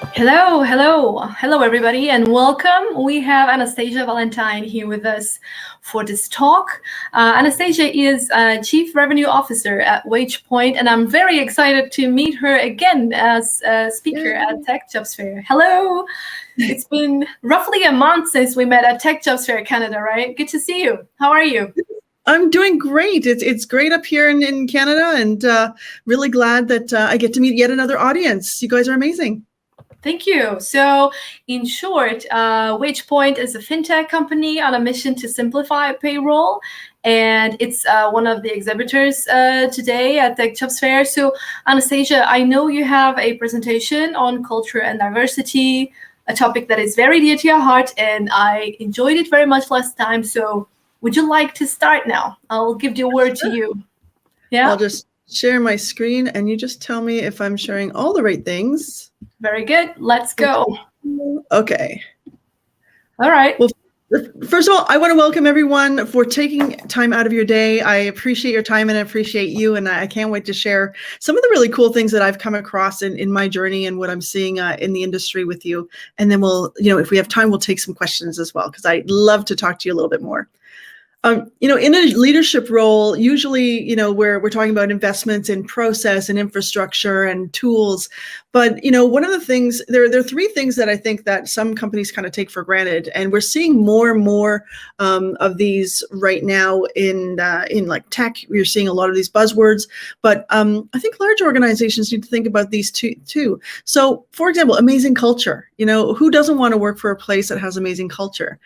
Hello, everybody, and welcome. We have Anastasia Valentine here with us for this talk. Anastasia is Chief Revenue Officer at Wagepoint, and I'm very excited to meet her again as a speaker at Tech Jobs Fair. Hello. It's been roughly a month since we met at Tech Jobs Fair Canada, right? Good to see you. How are you? I'm doing great. It's great up here in Canada, and really glad that I get to meet yet another audience. You guys are amazing. Thank you. So in short, Wagepoint is a fintech company on a mission to simplify payroll, and it's one of the exhibitors today at the Jobs Fair. So Anastasia, I know you have a presentation on culture and diversity, a topic that is very dear to your heart, and I enjoyed it very much last time. So would you like to start now? I'll give the word to you. Yeah. I'll just share my screen, and you just tell me if I'm sharing all the right things. Very good. Let's go. Okay. All right. Well, first of all, I want to welcome everyone for taking time out of your day. I appreciate your time and I appreciate you. And I can't wait to share some of the really cool things that I've come across in my journey and what I'm seeing in the industry with you. And then we'll, if we have time, we'll take some questions as well, because I'd love to talk to you a little bit more. In a leadership role, usually, we're talking about investments in process and infrastructure and tools. But, one of the things, there are three things that I think that some companies kind of take for granted. And we're seeing more and more of these right now in like tech. We're seeing a lot of these buzzwords. But I think large organizations need to think about these too. So, for example, amazing culture. Who doesn't want to work for a place that has amazing culture?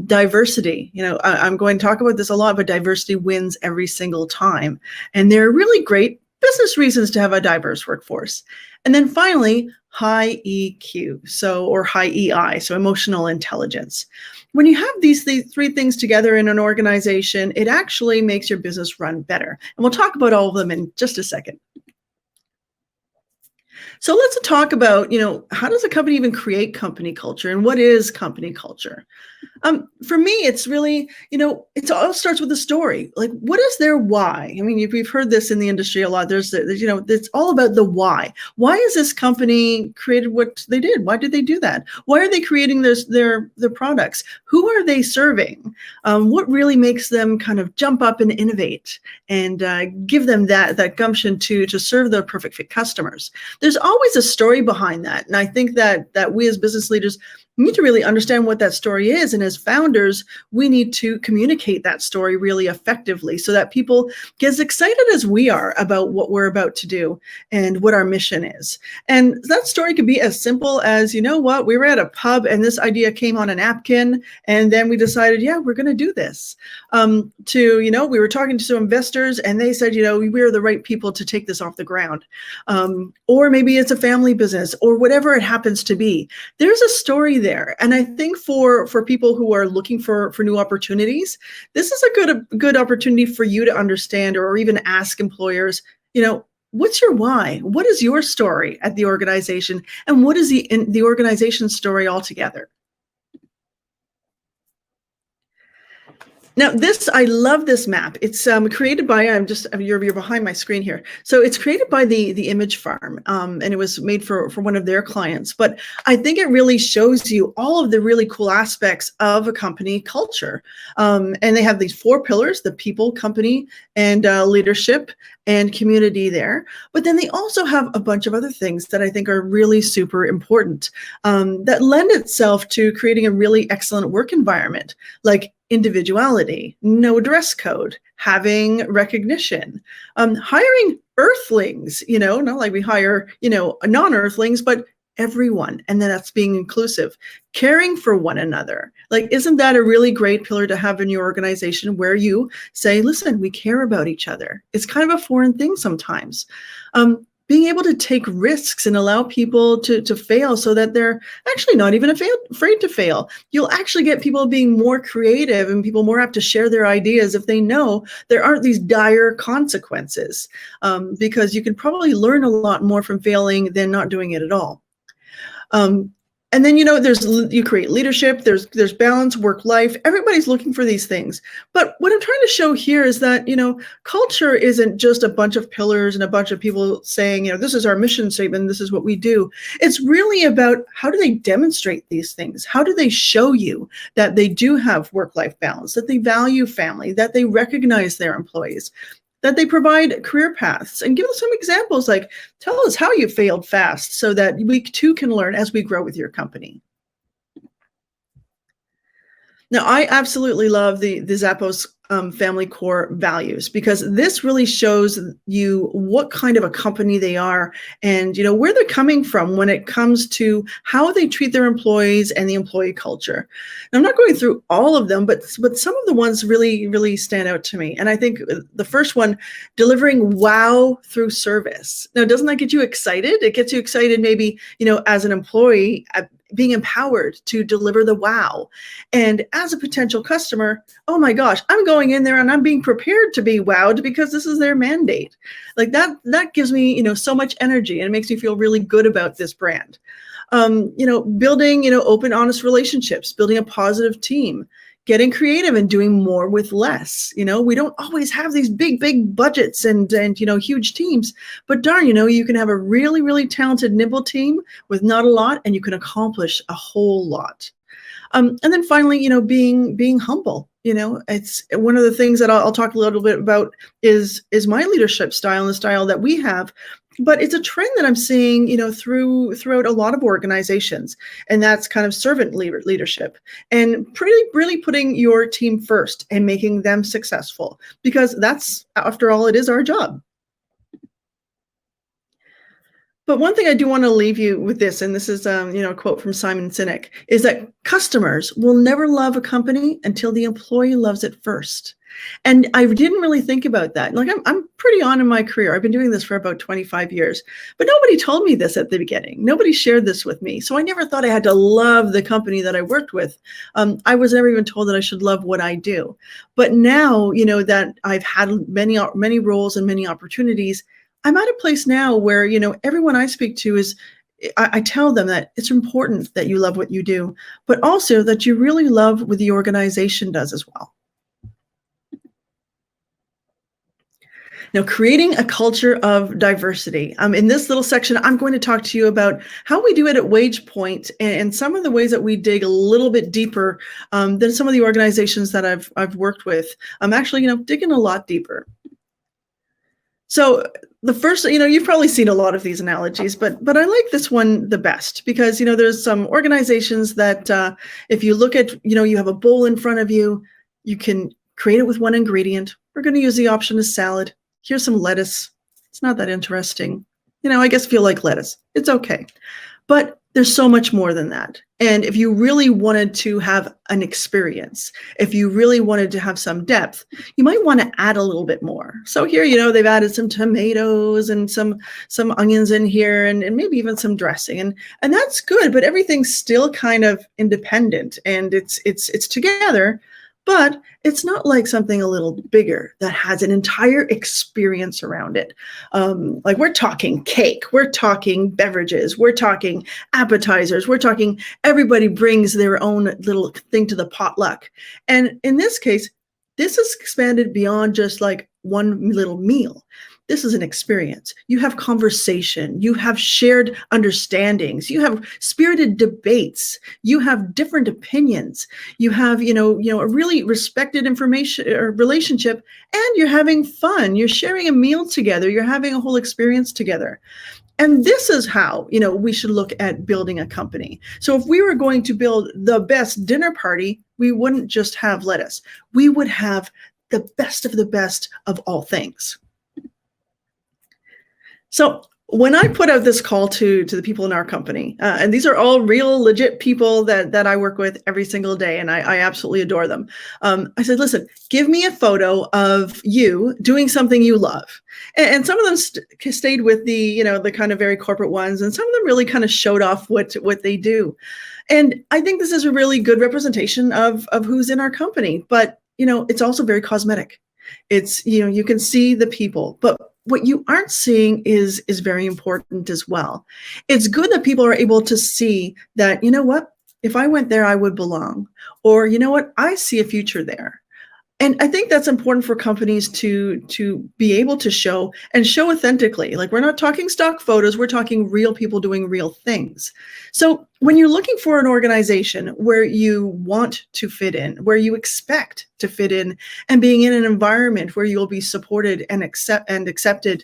Diversity. I'm going to talk about this a lot, but diversity wins every single time. And there are really great business reasons to have a diverse workforce. And then finally, high EQ, or high EI, so emotional intelligence. When you have these three things together in an organization, it actually makes your business run better. And we'll talk about all of them in just a second. So let's talk about, how does a company even create company culture, and what is company culture? For me, it's really, it all starts with a story. Like, what is their why? I mean, we've heard this in the industry a lot. There's it's all about the why. Why is this company created what they did? Why did they do that? Why are they creating their products? Who are they serving? What really makes them kind of jump up and innovate and give them that gumption to serve the perfect fit customers? There's always a story behind that. And I think that we as business leaders need to really understand what that story is. And as founders, we need to communicate that story really effectively so that people get as excited as we are about what we're about to do and what our mission is. And that story could be as simple as, we were at a pub and this idea came on a napkin, and then we decided, we're going to do this. We were talking to some investors and they said, we're the right people to take this off the ground. Or maybe it's a family business or whatever it happens to be. There's a story there. And I think for people who are looking for new opportunities, this is a good opportunity for you to understand or even ask employers, what's your why? What is your story at the organization? And what is the organization's story altogether? Now, I love this map. It's created by, you're behind my screen here. So it's created by the Image Farm, and it was made for one of their clients. But I think it really shows you all of the really cool aspects of a company culture. And they have these 4 pillars: the people, company, and leadership and community there. But then they also have a bunch of other things that I think are really super important that lend itself to creating a really excellent work environment, like individuality, no dress code, having recognition, hiring earthlings, not like we hire, non-earthlings, but everyone. And then that's being inclusive, caring for one another. Like, isn't that a really great pillar to have in your organization where you say, listen, we care about each other? It's kind of a foreign thing sometimes. Being able to take risks and allow people to fail so that they're actually not even afraid to fail. You'll actually get people being more creative and people more apt to share their ideas if they know there aren't these dire consequences, because you can probably learn a lot more from failing than not doing it at all. And then, you create leadership, there's balance, work life. Everybody's looking for these things. But what I'm trying to show here is that, culture isn't just a bunch of pillars and a bunch of people saying, this is our mission statement, this is what we do. It's really about how do they demonstrate these things? How do they show you that they do have work-life balance, that they value family, that they recognize their employees, that they provide career paths, and give us some examples, like tell us how you failed fast so that we too can learn as we grow with your company. Now, I absolutely love the Zappos family core values, because this really shows you what kind of a company they are and where they're coming from when it comes to how they treat their employees and the employee culture. Now, I'm not going through all of them, but some of the ones really stand out to me. And I think the first one, delivering wow through service. Now, doesn't that get you excited? It gets you excited maybe, as an employee, being empowered to deliver the wow. And as a potential customer, oh my gosh, I'm going in there and I'm being prepared to be wowed because this is their mandate. Like that gives me, so much energy, and it makes me feel really good about this brand. Building, open, honest relationships, building a positive team, getting creative and doing more with less. We don't always have these big budgets and huge teams, but darn, you can have a really talented, nimble team with not a lot, and you can accomplish a whole lot. And then finally, being humble. It's one of the things that I'll talk a little bit about is my leadership style and the style that we have. But it's a trend that I'm seeing, throughout a lot of organizations, and that's kind of servant leadership, and really putting your team first and making them successful, because that's, after all, it is our job. But one thing I do want to leave you with this, and this is a quote from Simon Sinek, is that customers will never love a company until the employee loves it first. And I didn't really think about that. Like, I'm pretty on in my career. I've been doing this for about 25 years, but nobody told me this at the beginning. Nobody shared this with me. So I never thought I had to love the company that I worked with. I was never even told that I should love what I do. But now, that I've had many roles and many opportunities, I'm at a place now where, everyone I speak to is, I tell them that it's important that you love what you do, but also that you really love what the organization does as well. Now, creating a culture of diversity. In this little section, I'm going to talk to you about how we do it at Wagepoint and some of the ways that we dig a little bit deeper than some of the organizations that I've worked with. I'm actually, digging a lot deeper. So the first, you've probably seen a lot of these analogies, but I like this one the best, because, there's some organizations that if you look at, you have a bowl in front of you, you can create it with one ingredient. We're going to use the option of salad. Here's some lettuce. It's not that interesting. I guess if you like lettuce, it's okay. But there's so much more than that. And if you really wanted to have an experience, if you really wanted to have some depth, you might want to add a little bit more. So here, they've added some tomatoes and some onions in here, and maybe even some dressing. And that's good, but everything's still kind of independent, and it's together. But it's not like something a little bigger that has an entire experience around it. Like, we're talking cake, we're talking beverages, we're talking appetizers, we're talking everybody brings their own little thing to the potluck. And in this case, this is expanded beyond just like one little meal. This is an experience. You have conversation, you have shared understandings, you have spirited debates, you have different opinions, you have, a really respected information or relationship, and you're having fun. You're sharing a meal together. You're having a whole experience together. And this is how, we should look at building a company. So if we were going to build the best dinner party, we wouldn't just have lettuce. We would have the best of all things. So when I put out this call to the people in our company, and these are all real, legit people that I work with every single day, and I absolutely adore them. I said, listen, give me a photo of you doing something you love. And some of them stayed with the kind of very corporate ones, and some of them really kind of showed off what they do. And I think this is a really good representation of who's in our company. But, it's also very cosmetic. It's, you can see the people. But what you aren't seeing is very important as well. It's good that people are able to see that, you know what, if I went there, I would belong. Or, you know what, I see a future there. And I think that's important for companies to be able to show authentically. Like, we're not talking stock photos, we're talking real people doing real things. So when you're looking for an organization where you want to fit in, where you expect to fit in, and being in an environment where you'll be supported and accepted,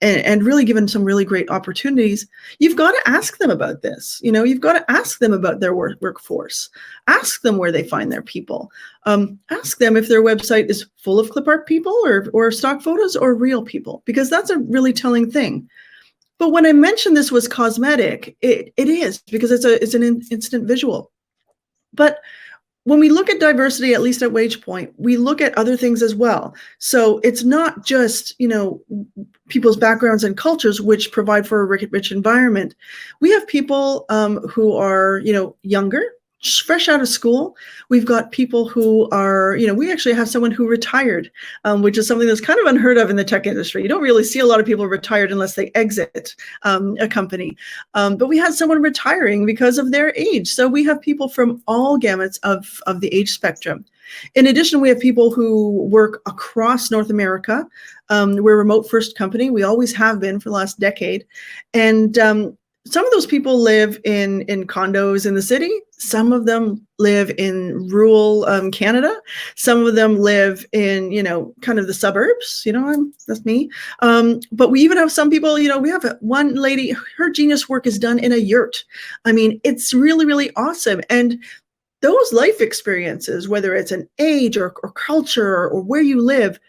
and really given some really great opportunities, you've got to ask them about this. You've got to ask them about their workforce. Ask them where they find their people. Ask them if their website is full of clip art people or stock photos or real people, because that's a really telling thing. But when I mentioned this was cosmetic, it is, because it's an instant visual. But when we look at diversity, at least at Wagepoint, we look at other things as well. So it's not just, people's backgrounds and cultures, which provide for a rich environment. We have people who are, younger, fresh out of school. We've got people who are, we actually have someone who retired, which is something that's kind of unheard of in the tech industry. You don't really see a lot of people retired unless they exit a company. But we had someone retiring because of their age. So we have people from all gamuts of the age spectrum. In addition, we have people who work across North America. We're a remote first company. We always have been for the last decade. And some of those people live in condos in the city. Some of them live in rural Canada. Some of them live in, kind of the suburbs. That's me. But we even have some people, we have one lady, her genius work is done in a yurt. I mean, it's really, really awesome. And those life experiences, whether it's an age or culture or where you live,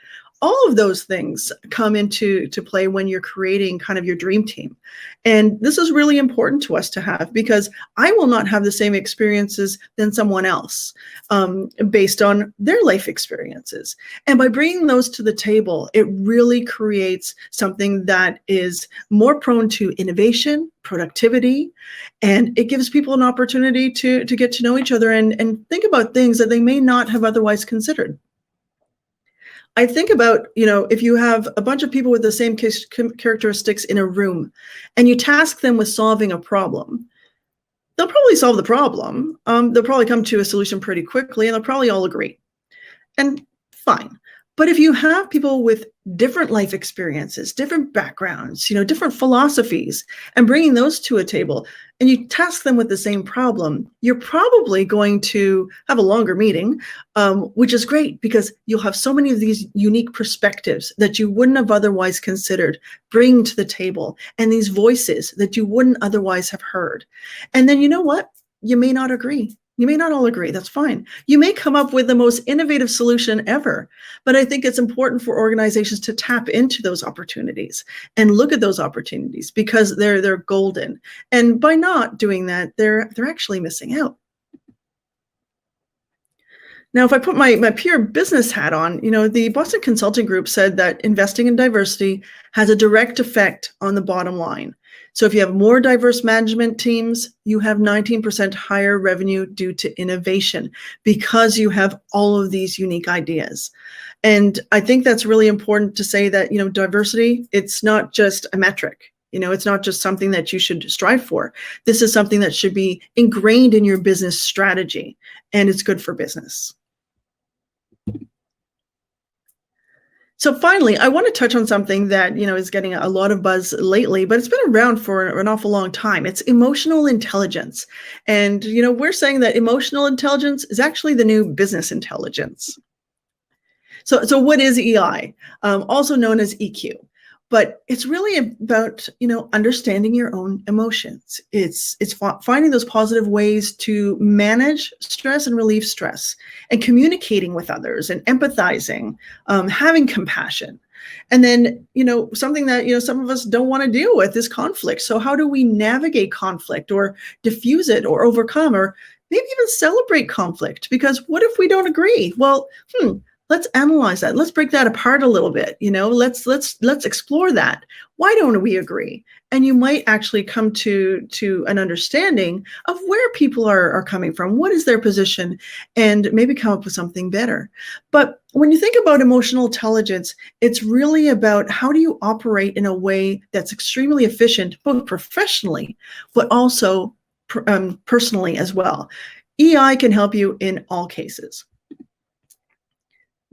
all of those things come into play when you're creating kind of your dream team. And this is really important to us to have, because I will not have the same experiences than someone else based on their life experiences. And by bringing those to the table, it really creates something that is more prone to innovation, productivity, and it gives people an opportunity to get to know each other and think about things that they may not have otherwise considered. I think about, if you have a bunch of people with the same characteristics in a room and you task them with solving a problem, they'll probably solve the problem. They'll probably come to a solution pretty quickly, and they'll probably all agree. And fine. But if you have people with different life experiences, different backgrounds, different philosophies, and bringing those to a table, and you task them with the same problem, you're probably going to have a longer meeting, which is great, because you'll have so many of these unique perspectives that you wouldn't have otherwise considered bringing to the table, and these voices that you wouldn't otherwise have heard. And then, you know what? You may not agree. You may not all agree. That's fine. You may come up with the most innovative solution ever. But I think it's important for organizations to tap into those opportunities and look at those opportunities, because they're golden. And by not doing that, they're actually missing out. Now, if I put my pure business hat on, the Boston Consulting Group said that investing in diversity has a direct effect on the bottom line. So if you have more diverse management teams, you have 19% higher revenue due to innovation, because you have all of these unique ideas. And I think that's really important to say that, diversity, it's not just a metric. It's not just something that you should strive for. This is something that should be ingrained in your business strategy, and it's good for business. So finally, I want to touch on something that, is getting a lot of buzz lately, but it's been around for an awful long time. It's emotional intelligence. And, we're saying that emotional intelligence is actually the new business intelligence. So what is EI? Also known as EQ. But it's really about, understanding your own emotions. It's finding those positive ways to manage stress and relieve stress, and communicating with others and empathizing, having compassion. And then, something that, some of us don't want to deal with is conflict. So how do we navigate conflict, or diffuse it, or overcome, or maybe even celebrate conflict? Because what if we don't agree? Well, Let's analyze that. Let's break that apart a little bit. Let's explore that. Why don't we agree? And you might actually come to an understanding of where people are coming from. What is their position? And maybe come up with something better. But when you think about emotional intelligence, it's really about how do you operate in a way that's extremely efficient, both professionally, but also personally as well. EI can help you in all cases.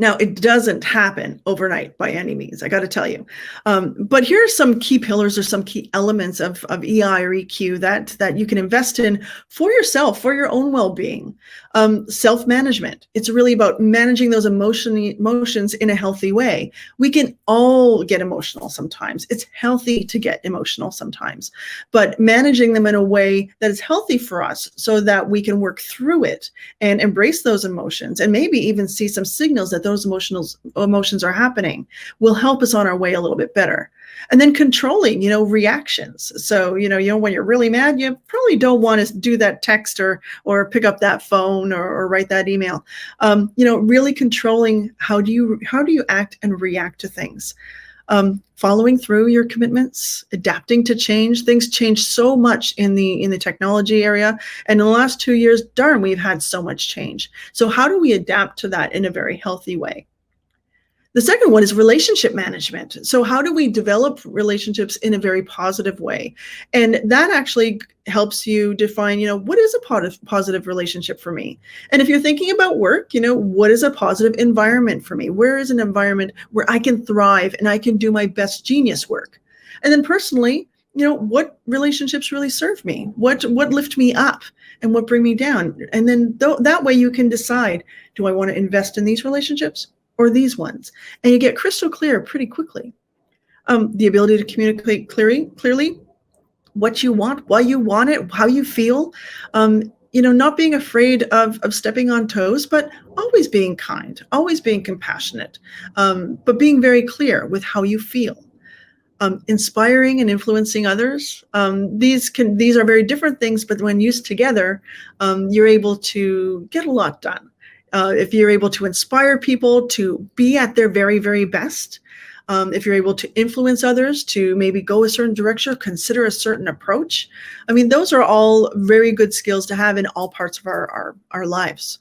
Now, it doesn't happen overnight by any means, I got to tell you. But here are some key pillars or some key elements of EI or EQ that you can invest in for yourself, for your own well-being. Self-management. It's really about managing those emotions in a healthy way. We can all get emotional sometimes. It's healthy to get emotional sometimes, but managing them in a way that is healthy for us so that we can work through it and embrace those emotions and maybe even see some signals that those emotions are happening will help us on our way a little bit better. And then controlling, reactions. So, when you're really mad, you probably don't want to do that text or pick up that phone or write that email. Really controlling how do you act and react to things. Following through your commitments, adapting to change. Things change so much in the technology area. And in the last 2 years, darn, we've had so much change. So how do we adapt to that in a very healthy way? The second one is relationship management. So how do we develop relationships in a very positive way? And that actually helps you define, what is a positive relationship for me? And if you're thinking about work, what is a positive environment for me? Where is an environment where I can thrive and I can do my best genius work? And then personally, what relationships really serve me? What lift me up and what bring me down? And then that way you can decide, do I want to invest in these relationships or these ones? And you get crystal clear pretty quickly. The ability to communicate clearly what you want, why you want it, how you feel. Not being afraid of stepping on toes, but always being kind, always being compassionate, but being very clear with how you feel. Inspiring and influencing others. These are very different things, but when used together, you're able to get a lot done. If you're able to inspire people to be at their very, very best, if you're able to influence others to maybe go a certain direction, consider a certain approach, those are all very good skills to have in all parts of our lives.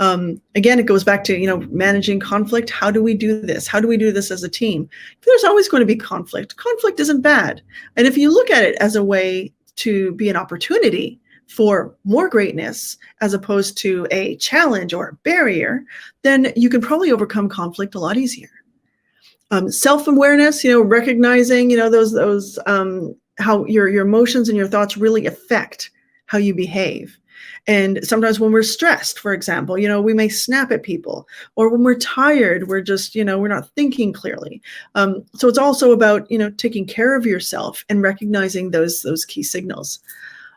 Again, it goes back to, managing conflict. How do we do this? How do we do this as a team? There's always going to be conflict. Conflict isn't bad. And if you look at it as a way to be an opportunity for more greatness, as opposed to a challenge or a barrier, then you can probably overcome conflict a lot easier. Self-awareness, recognizing, those how your emotions and your thoughts really affect how you behave. And sometimes when we're stressed, for example, we may snap at people, or when we're tired, we're just, we're not thinking clearly. So it's also about, taking care of yourself and recognizing those key signals.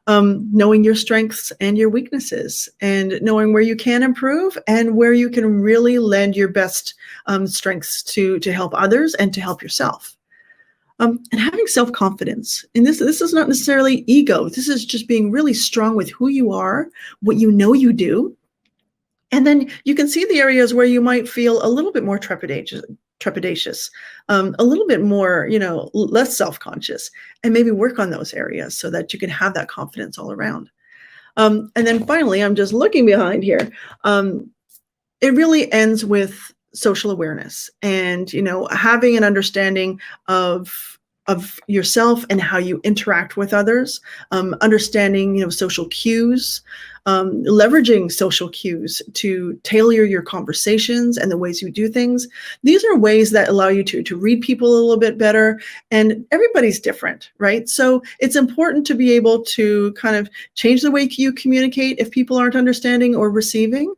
Knowing your strengths and your weaknesses, and knowing where you can improve and where you can really lend your best strengths to help others and to help yourself. And having self-confidence. And this is not necessarily ego. This is just being really strong with who you are, what you do. And then you can see the areas where you might feel a little bit more trepidatious, a little bit more, less self-conscious, and maybe work on those areas so that you can have that confidence all around. And then finally, I'm just looking behind here. It really ends with social awareness and, having an understanding of yourself and how you interact with others, understanding, social cues, leveraging social cues to tailor your conversations and the ways you do things. These are ways that allow you to read people a little bit better, and everybody's different, right? So it's important to be able to kind of change the way you communicate if people aren't understanding or receiving,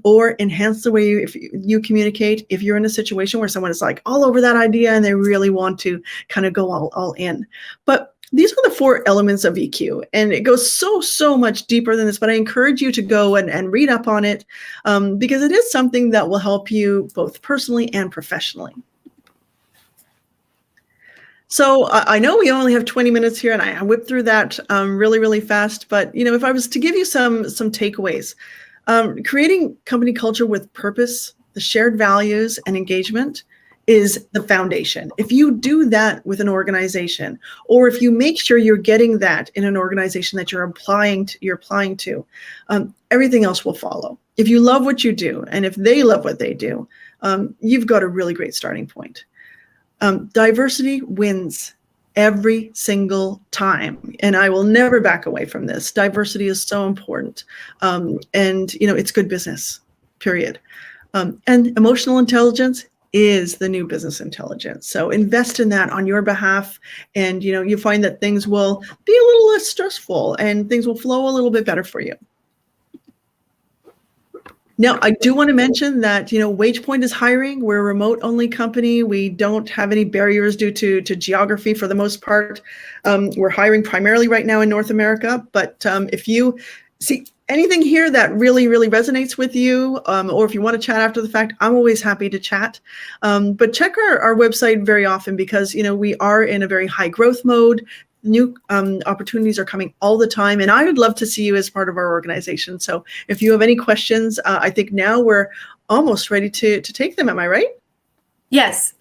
or enhance the way you communicate if you're in a situation where someone is like all over that idea and they really want to kind of go all in. But these are the 4 elements of EQ, and it goes so much deeper than this, but I encourage you to go and read up on it, because it is something that will help you both personally and professionally. So I know we only have 20 minutes here, and I whipped through that really fast, but if I was to give you some takeaways, creating company culture with purpose the shared values and engagement is the foundation. If you do that with an organization, or if you make sure you're getting that in an organization that you're applying to, everything else will follow. If you love what you do, and if they love what they do, you've got a really great starting point. Diversity wins every single time, and I will never back away from this. Diversity is so important, and it's good business, period. And emotional intelligence is the new business intelligence. So invest in that on your behalf, and you find that things will be a little less stressful and things will flow a little bit better for you. Now, I do want to mention that Wagepoint is hiring. We're a remote-only company. We don't have any barriers due to geography for the most part. We're hiring primarily right now in North America, but if you see anything here that really, really resonates with you, or if you want to chat after the fact, I'm always happy to chat. But check our website very often, because we are in a very high growth mode. New opportunities are coming all the time, and I would love to see you as part of our organization. So if you have any questions, I think now we're almost ready to take them. Am I right? Yes.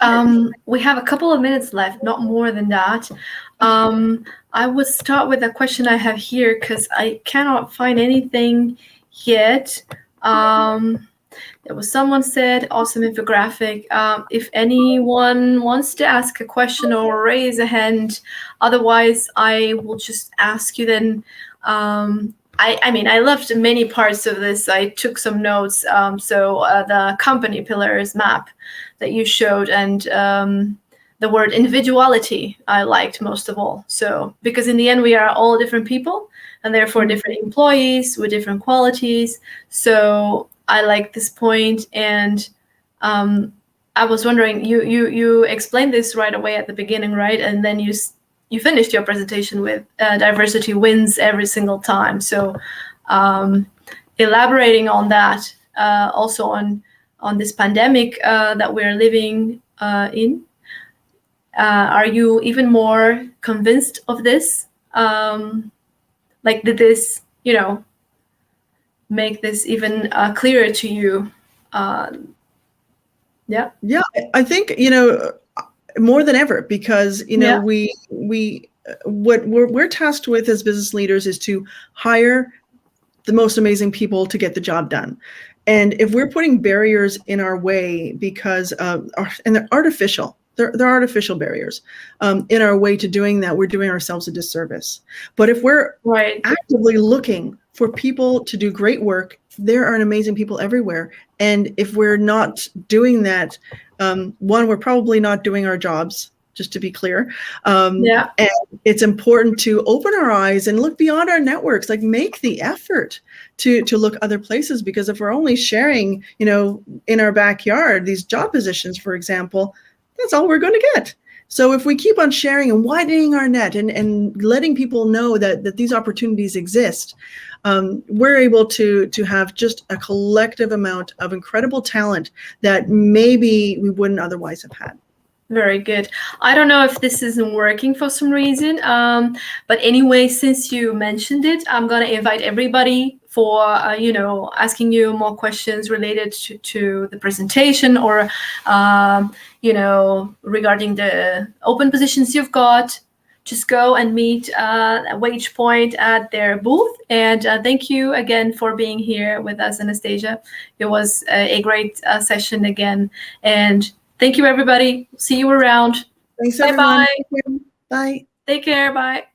We have a couple of minutes left, not more than that. I would start with a question I have here, because I cannot find anything yet. There was someone said, awesome infographic. If anyone wants to ask a question or raise a hand, otherwise I will just ask you then. I loved many parts of this. I took some notes. So the company pillars map that you showed, and the word individuality I liked most of all. So because in the end we are all different people, and therefore different employees with different qualities. So I like this point, and I was wondering, you explained this right away at the beginning, right? And then you finished your presentation with diversity wins every single time. So elaborating on that, also on this pandemic that we're living in, are you even more convinced of this? Did this, make this even clearer to you? Yeah, I think more than ever, because what we're tasked with as business leaders is to hire the most amazing people to get the job done. And if we're putting barriers in our way because and they're artificial, they're artificial barriers in our way to doing that, we're doing ourselves a disservice. But if we're actively looking for people to do great work, there are amazing people everywhere. And if we're not doing that, one, we're probably not doing our jobs, just to be clear. And it's important to open our eyes and look beyond our networks, like make the effort to look other places, because if we're only sharing, in our backyard, these job positions, for example, that's all we're going to get. So if we keep on sharing and widening our net and letting people know that these opportunities exist, we're able to have just a collective amount of incredible talent that maybe we wouldn't otherwise have had. Very good. I don't know if this isn't working for some reason, but anyway, since you mentioned it, I'm going to invite everybody for, asking you more questions related to the presentation, or, regarding the open positions you've got. Just go and meet Wagepoint at their booth. And thank you again for being here with us, Anastasia. It was a great session again. And thank you, everybody. See you around. Thanks, everyone. Bye-bye. Bye. Take care. Bye.